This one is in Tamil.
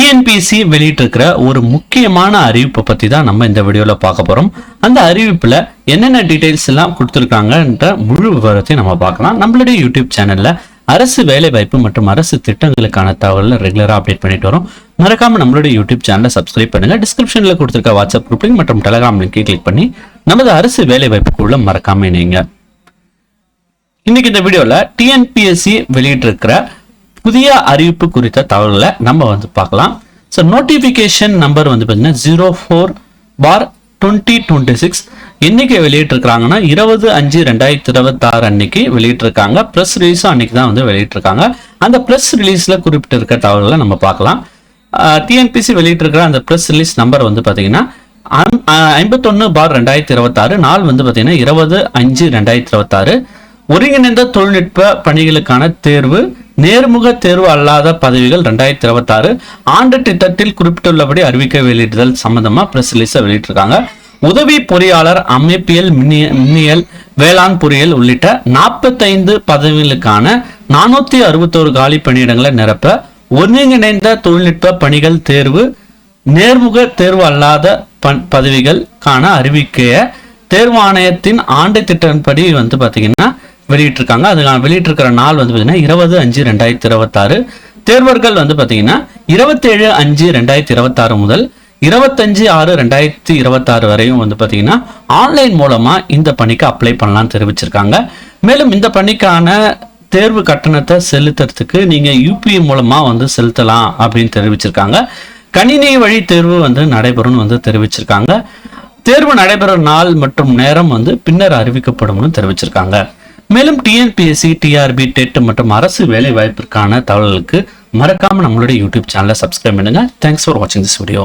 டிஎன்பிஎஸ்சி வெளியிட்டிருக்கிற ஒரு முக்கியமான அறிவிப்பை பத்தி தான் நம்ம இந்த வீடியோல பார்க்க போறோம். அந்த அறிவிப்புல என்னென்ன டீடைல்ஸ் எல்லாம் கொடுத்திருக்காங்கன்ற முழு விவரத்தையும் நம்ம பார்க்கலாம். நம்மளுடைய யூடியூப் சேனல்ல அரசு வேலை வாய்ப்பு மற்றும் அரசு திட்டங்களுக்கான தகவல்களை ரெகுலரா அப்டேட் பண்ணிட்டு வரோம். மறக்காம நம்மளுடைய யூடியூப் சேனலை சப்ஸ்கிரைப் பண்ணுங்க. டிஸ்கிரிப்ஷன்ல கொடுத்திருக்க வாட்ஸ்அப் குரூப் லிங்க் மற்றும் டெலிகிராம் லிங்கை கிளிக் பண்ணி நமது அரசு வேலை வாய்ப்புக்குள்ள மறக்காம இணைங்க. இன்னைக்கு இந்த வீடியோல டிஎன்பிஎஸ்சி வெளியிட்டிருக்கிற புதிய அறிவிப்பு குறித்த தகவல்களை நம்ம பார்க்கலாம். ஸோ நோட்டிபிகேஷன் நம்பர் பார்த்தீங்கன்னா 04/2026 என்னைக்கு வெளியிட்டிருக்காங்கன்னா 20/5/2026 அன்னைக்கு வெளியிட்டிருக்காங்க. ப்ரெஸ் ரிலீஸும் அன்னைக்கு தான் வெளியிட்டிருக்காங்க. அந்த ப்ரெஸ் ரிலீஸ்ல குறிப்பிட்டிருக்க தகவல்களை நம்ம பார்க்கலாம். டிஎன்பிசி வெளியிட்டிருக்கிற அந்த ப்ரெஸ் ரிலீஸ் நம்பர் பார்த்தீங்கன்னா 51/2026 நாள் பார்த்தீங்கன்னா 20/5/2026. ஒருங்கிணைந்த தொழில்நுட்ப பணிகளுக்கான தேர்வு நேர்முக தேர்வு அல்லாத பதவிகள் 2026 ஆண்டு திட்டத்தில் குறிப்பிட்டுள்ளபடி அறிவிக்கை வெளியிடுதல் சம்பந்தமா பிரஸ் ரிலீஸ வெளியிட்டிருக்காங்க. உதவி பொறியாளர், அமைப்பியல், மின்னியல், வேளாண் பொறியியல் உள்ளிட்ட 45 பதவிகளுக்கான 461 காலி பணியிடங்களை நிரப்ப ஒருங்கிணைந்த தொழில்நுட்ப பணிகள் தேர்வு நேர்முக தேர்வு அல்லாத பதவிகளுக்கான அறிவிக்கைய தேர்வு ஆணையத்தின் ஆண்டு திட்டப்படி பாத்தீங்கன்னா வெளியிட்டிருக்காங்க. அதுக்கான வெளியிட்டிருக்கிற நாள் பார்த்தீங்கன்னா 20/5/2026. தேர்வர்கள் பார்த்தீங்கன்னா 27/5/2026 முதல் 25/6/2026 வரையும் பார்த்தீங்கன்னா ஆன்லைன் மூலமா இந்த பணிக்கு அப்ளை பண்ணலாம்னு தெரிவிச்சிருக்காங்க. மேலும் இந்த பணிக்கான தேர்வு கட்டணத்தை செலுத்துறதுக்கு நீங்க யூபிஐ மூலமா செலுத்தலாம் அப்படின்னு தெரிவிச்சிருக்காங்க. கணினி வழி தேர்வு நடைபெறும் தெரிவிச்சிருக்காங்க. தேர்வு நடைபெறும் நாள் மற்றும் நேரம் பின்னர் அறிவிக்கப்படும் தெரிவிச்சிருக்காங்க. மேலும் டிஎன்பிஎஸ்சி, டிஆர்பி, டெட் மற்றும் அரசு வேலை வாய்ப்பிற்கான தகவல்களுக்கு மறக்காம நம்மளுடைய யூடியூப் சேனலை சப்ஸ்கிரைப் பண்ணுங்க. தேங்க்ஸ் ஃபார் வாட்சிங் திஸ் வீடியோ.